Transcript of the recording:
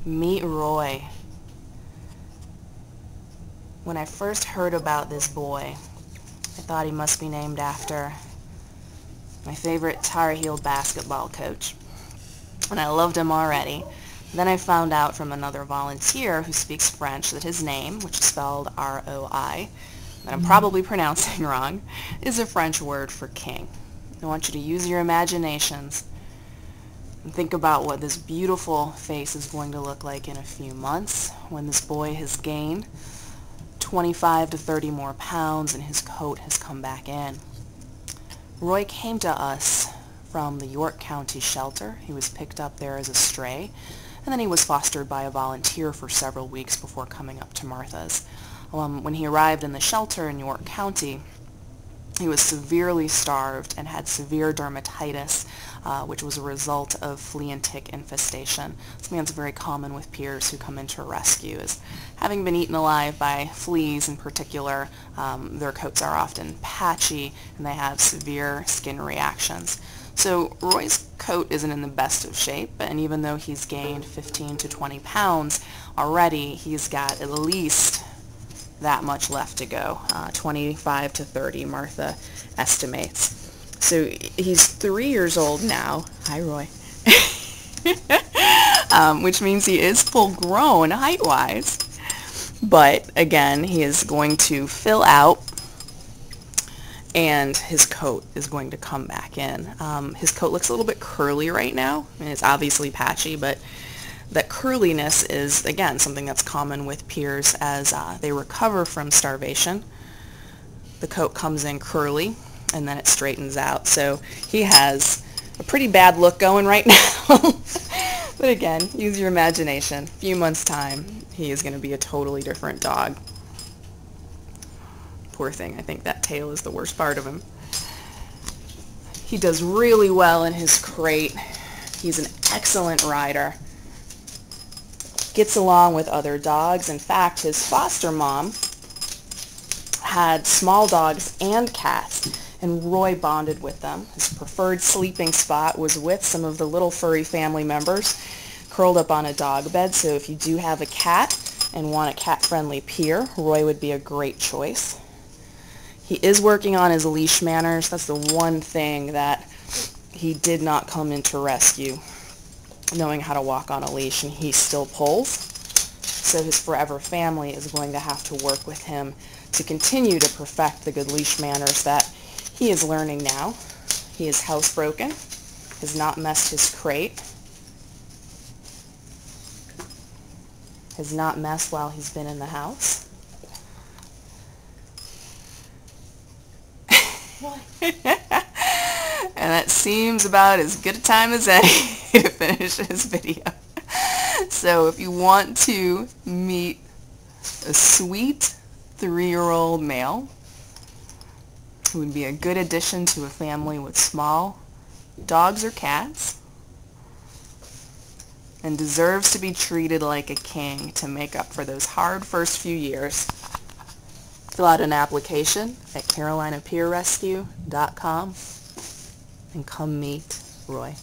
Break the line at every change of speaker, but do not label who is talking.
Meet Roy. When I first heard about this boy, I thought he must be named after my favorite Tar Heel basketball coach, and I loved him already. Then I found out from another volunteer who speaks French that his name, which is spelled R-O-I, that I'm probably pronouncing wrong, is a French word for king. I want you to use your imaginations and think about what this beautiful face is going to look like in a few months when this boy has gained 25 to 30 more pounds and his coat has come back in. Roy came to us from the York County shelter. He was picked up there as a stray, and then he was fostered by a volunteer for several weeks before coming up to Martha's. When he arrived in the shelter in York County, he was severely starved and had severe dermatitis, which was a result of flea and tick infestation. Something that's very common with peers who come into a rescue is having been eaten alive by fleas in particular, their coats are often patchy and they have severe skin reactions. So Roy's coat isn't in the best of shape, and even though he's gained 15 to 20 pounds already, he's got at least that much left to go, 25 to 30, Martha estimates. So he's 3 years old now. Hi, Roy. Which means he is full grown height-wise. But again, he is going to fill out, and his coat is going to come back in. His coat looks a little bit curly right now, and it's obviously patchy, but that curliness is, again, something that's common with peers as they recover from starvation. The coat comes in curly, and then it straightens out. So he has a pretty bad look going right now. But again, use your imagination. A few months' time, he is going to be a totally different dog. Poor thing. I think that tail is the worst part of him. He does really well in his crate. He's an excellent rider. Gets along with other dogs. In fact, his foster mom had small dogs and cats, and Roy bonded with them. His preferred sleeping spot was with some of the little furry family members, curled up on a dog bed. So if you do have a cat and want a cat-friendly peer, Roy would be a great choice. He is working on his leash manners. That's the one thing that he did not come into rescue knowing how to walk on a leash, and he still pulls. So his forever family is going to have to work with him to continue to perfect the good leash manners that he is learning now. He is housebroken, has not messed his crate, has not messed while he's been in the house. And that seems about as good a time as any to finish this video. So if you want to meet a sweet 3-year-old male who would be a good addition to a family with small dogs or cats and deserves to be treated like a king to make up for those hard first few years, fill out an application at carolinapeerrescue.com and come meet Roy.